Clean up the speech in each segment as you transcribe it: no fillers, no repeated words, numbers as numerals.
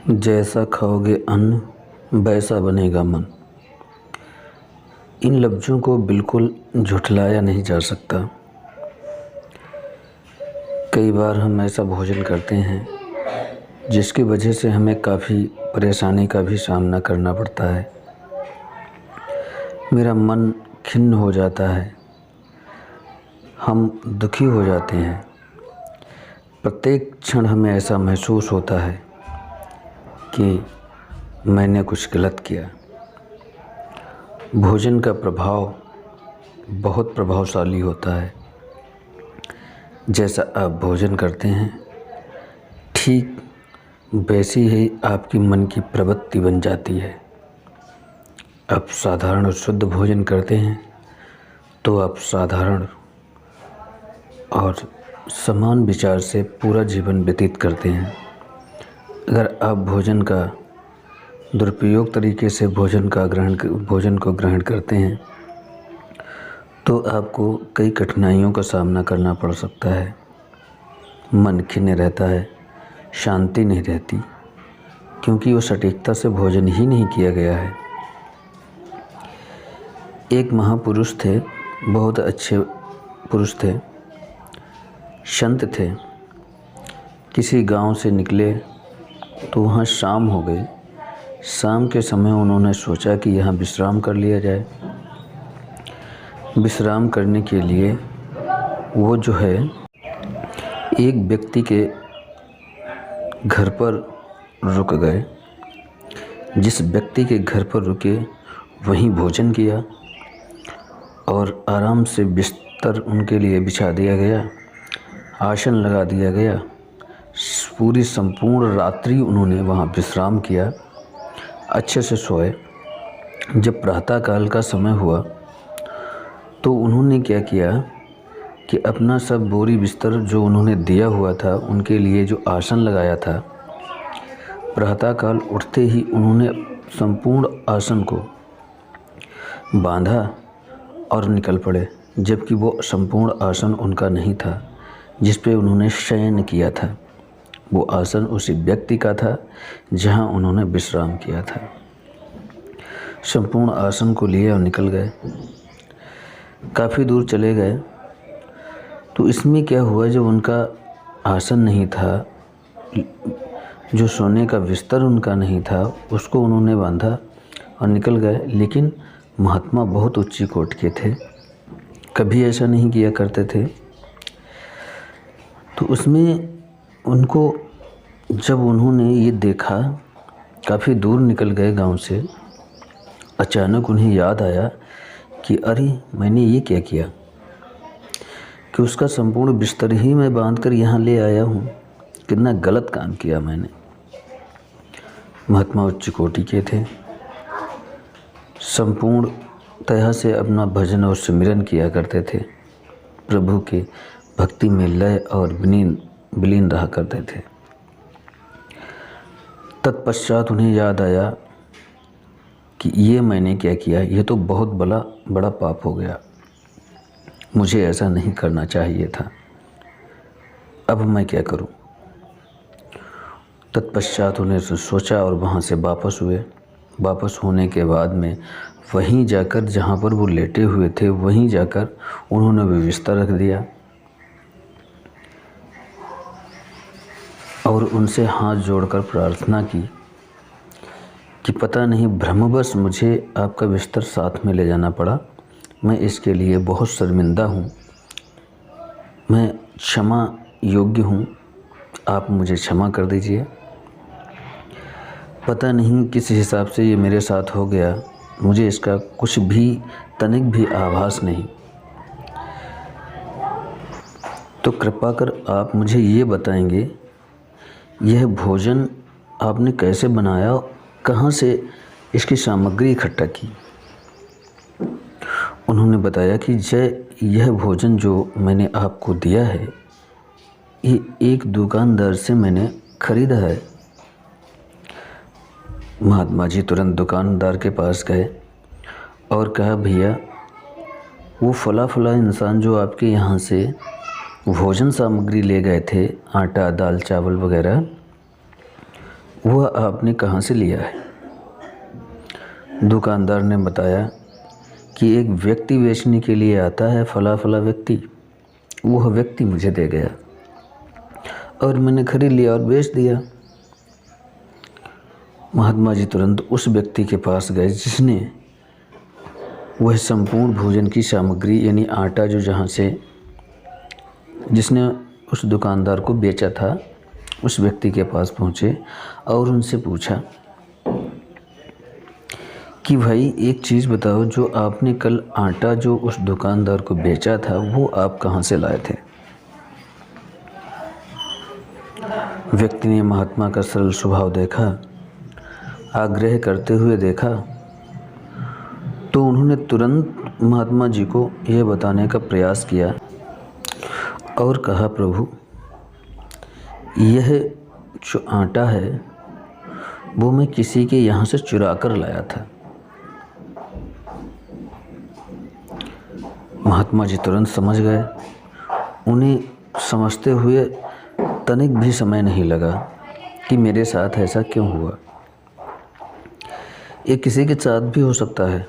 जैसा खाओगे अन्न वैसा बनेगा मन। इन लफ्ज़ों को बिल्कुल झुठलाया नहीं जा सकता। कई बार हम ऐसा भोजन करते हैं जिसकी वजह से हमें काफ़ी परेशानी का भी सामना करना पड़ता है। मेरा मन खिन्न हो जाता है, हम दुखी हो जाते हैं। प्रत्येक क्षण हमें ऐसा महसूस होता है कि मैंने कुछ गलत किया। भोजन का प्रभाव बहुत प्रभावशाली होता है। जैसा आप भोजन करते हैं ठीक वैसी ही आपकी मन की प्रवृत्ति बन जाती है। आप साधारण और शुद्ध भोजन करते हैं तो आप साधारण और समान विचार से पूरा जीवन व्यतीत करते हैं। अगर आप भोजन का दुरुपयोग तरीके से भोजन को ग्रहण करते हैं तो आपको कई कठिनाइयों का सामना करना पड़ सकता है। मन खिन्न रहता है, शांति नहीं रहती, क्योंकि वो सटीकता से भोजन ही नहीं किया गया है। एक महापुरुष थे, बहुत अच्छे पुरुष थे, संत थे। किसी गांव से निकले तो वहाँ शाम हो गई। शाम के समय उन्होंने सोचा कि यहाँ विश्राम कर लिया जाए। विश्राम करने के लिए वो जो है एक व्यक्ति के घर पर रुक गए। जिस व्यक्ति के घर पर रुके वहीं भोजन किया और आराम से बिस्तर उनके लिए बिछा दिया गया, आसन लगा दिया गया। पूरी संपूर्ण रात्रि उन्होंने वहाँ विश्राम किया, अच्छे से सोए। जब प्रातःकाल का समय हुआ तो उन्होंने क्या किया कि अपना सब बोरी बिस्तर जो उन्होंने दिया हुआ था, उनके लिए जो आसन लगाया था, प्रातःकाल उठते ही उन्होंने संपूर्ण आसन को बांधा और निकल पड़े। जबकि वो संपूर्ण आसन उनका नहीं था जिस पे उन्होंने शयन किया था। वो आसन उसी व्यक्ति का था जहां उन्होंने विश्राम किया था। संपूर्ण आसन को लिए और निकल गए। काफ़ी दूर चले गए तो इसमें क्या हुआ, जब उनका आसन नहीं था, जो सोने का बिस्तर उनका नहीं था, उसको उन्होंने बांधा और निकल गए। लेकिन महात्मा बहुत ऊंची कोटि के थे, कभी ऐसा नहीं किया करते थे। तो उसमें उनको, जब उन्होंने ये देखा, काफ़ी दूर निकल गए गांव से, अचानक उन्हें याद आया कि अरे मैंने ये क्या किया कि उसका संपूर्ण बिस्तर ही मैं बांधकर यहाँ ले आया हूँ। कितना गलत काम किया मैंने। महात्मा उच्च कोटि के थे, संपूर्ण तरह से अपना भजन और सिमरन किया करते थे, प्रभु के भक्ति में लय और विलीन रहा करते थे। तत्पश्चात उन्हें याद आया कि ये मैंने क्या किया, ये तो बहुत बड़ा पाप हो गया, मुझे ऐसा नहीं करना चाहिए था, अब मैं क्या करूं। तत्पश्चात उन्हें सोचा और वहाँ से वापस हुए। वापस होने के बाद में वहीं जाकर, जहाँ पर वो लेटे हुए थे, वहीं जाकर उन्होंने भी बिस्तर रख दिया और उनसे हाथ जोड़कर प्रार्थना की कि पता नहीं भ्रमवश मुझे आपका बिस्तर साथ में ले जाना पड़ा, मैं इसके लिए बहुत शर्मिंदा हूँ, मैं क्षमा योग्य हूँ, आप मुझे क्षमा कर दीजिए। पता नहीं किस हिसाब से ये मेरे साथ हो गया, मुझे इसका कुछ भी तनिक भी आभास नहीं। तो कृपा कर आप मुझे ये बताएंगे, यह भोजन आपने कैसे बनाया, कहाँ से इसकी सामग्री इकट्ठा की। उन्होंने बताया कि यह भोजन जो मैंने आपको दिया है, ये एक दुकानदार से मैंने खरीदा है। महात्मा जी तुरंत दुकानदार के पास गए और कहा, भैया वो फला इंसान जो आपके यहाँ से भोजन सामग्री ले गए थे, आटा दाल चावल वगैरह, वह आपने कहाँ से लिया है? दुकानदार ने बताया कि एक व्यक्ति बेचने के लिए आता है, फला फला व्यक्ति। वह व्यक्ति मुझे दे गया और मैंने खरीद लिया और बेच दिया। महात्मा जी तुरंत उस व्यक्ति के पास गए जिसने वह संपूर्ण भोजन की सामग्री यानी आटा जो जहाँ से जिसने उस दुकानदार को बेचा था, उस व्यक्ति के पास पहुँचे और उनसे पूछा कि भाई एक चीज़ बताओ, जो आपने कल आटा जो उस दुकानदार को बेचा था वो आप कहाँ से लाए थे? व्यक्ति ने महात्मा का सरल स्वभाव देखा, आग्रह करते हुए देखा, तो उन्होंने तुरंत महात्मा जी को यह बताने का प्रयास किया और कहा, प्रभु यह जो आटा है वो मैं किसी के यहाँ से चुरा कर लाया था। महात्मा जी तुरंत समझ गए। उन्हें समझते हुए तनिक भी समय नहीं लगा कि मेरे साथ ऐसा क्यों हुआ। ये किसी के साथ भी हो सकता है।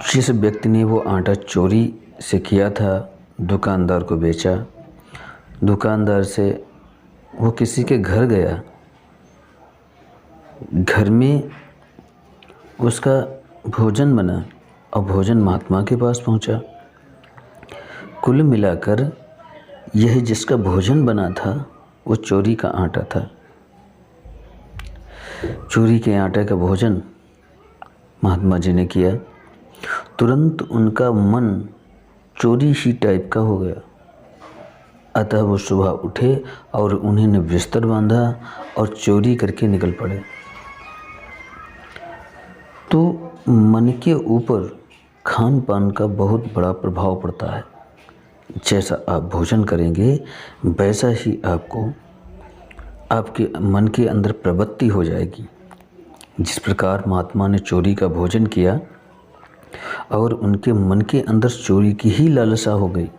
जिस व्यक्ति ने वो आटा चोरी से किया था, दुकानदार को बेचा, दुकानदार से वो किसी के घर गया, घर में उसका भोजन बना और भोजन महात्मा के पास पहुंचा। कुल मिलाकर यह जिसका भोजन बना था वो चोरी का आटा था। चोरी के आटे का भोजन महात्मा जी ने किया। तुरंत उनका मन चोरी ही टाइप का हो गया। अतः वो सुबह उठे और उन्होंने बिस्तर बांधा और चोरी करके निकल पड़े। तो मन के ऊपर खान पान का बहुत बड़ा प्रभाव पड़ता है। जैसा आप भोजन करेंगे वैसा ही आपको आपके मन के अंदर प्रवृत्ति हो जाएगी। जिस प्रकार महात्मा ने चोरी का भोजन किया और उनके मन के अंदर चोरी की ही लालसा हो गई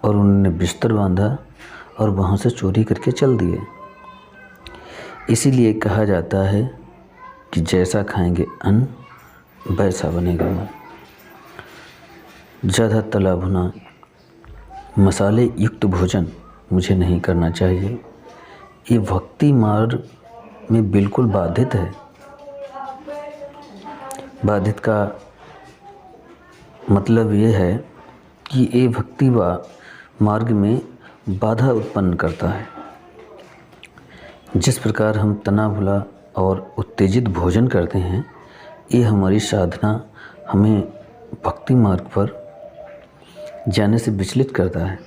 और उन्होंने बिस्तर बांधा और वहाँ से चोरी करके चल दिए। इसीलिए कहा जाता है कि जैसा खाएंगे अन्न वैसा बनेगा मन। ज़्यादा तला भुना मसाले युक्त भोजन मुझे नहीं करना चाहिए। ये भक्ति मार्ग में बिल्कुल बाधित है। बाधित का मतलब ये है कि ये भक्ति मार्ग में बाधा उत्पन्न करता है। जिस प्रकार हम तना भुला और उत्तेजित भोजन करते हैं, ये हमारी साधना हमें भक्ति मार्ग पर जाने से विचलित करता है।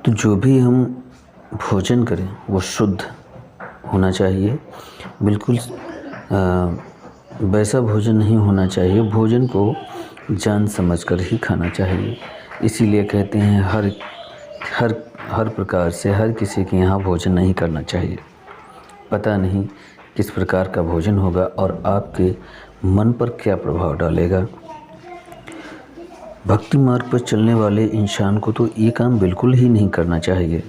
तो जो भी हम भोजन करें वो शुद्ध होना चाहिए। बिल्कुल वैसा भोजन नहीं होना चाहिए। भोजन को जान समझकर ही खाना चाहिए। इसीलिए कहते हैं हर प्रकार से हर किसी के यहाँ भोजन नहीं करना चाहिए। पता नहीं किस प्रकार का भोजन होगा और आपके मन पर क्या प्रभाव डालेगा। भक्ति मार्ग पर चलने वाले इंसान को तो ये काम बिल्कुल ही नहीं करना चाहिए।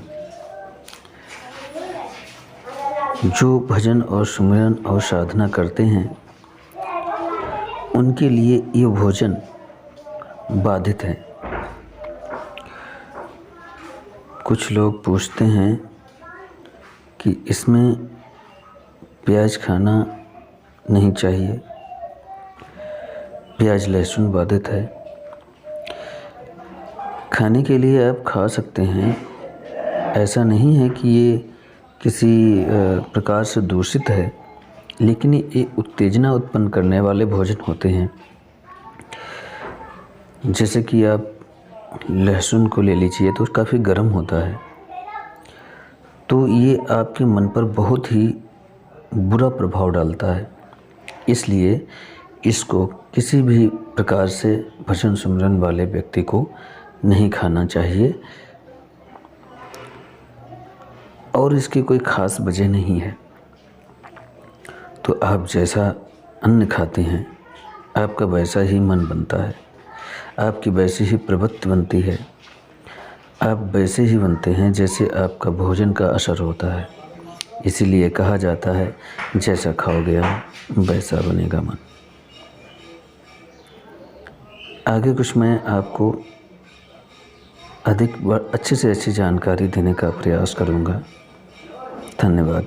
जो भजन और सुमिरन और साधना करते हैं उनके लिए ये भोजन बाधित है। कुछ लोग पूछते हैं कि इसमें प्याज खाना नहीं चाहिए, प्याज लहसुन बाधित है। खाने के लिए आप खा सकते हैं, ऐसा नहीं है कि ये किसी प्रकार से दूषित है, लेकिन ये उत्तेजना उत्पन्न करने वाले भोजन होते हैं। जैसे कि आप लहसुन को ले लीजिए तो काफ़ी गर्म होता है, तो ये आपके मन पर बहुत ही बुरा प्रभाव डालता है। इसलिए इसको किसी भी प्रकार से भजन सुमिरन वाले व्यक्ति को नहीं खाना चाहिए और इसकी कोई ख़ास वजह नहीं है। तो आप जैसा अन्न खाते हैं आपका वैसा ही मन बनता है, आपकी वैसी ही प्रवृत्ति बनती है। आप वैसे ही बनते हैं जैसे आपका भोजन का असर होता है। इसीलिए कहा जाता है, जैसा खाओगे आप वैसा बनेगा मन। आगे कुछ मैं आपको अच्छी से अच्छी जानकारी देने का प्रयास करूँगा। धन्यवाद।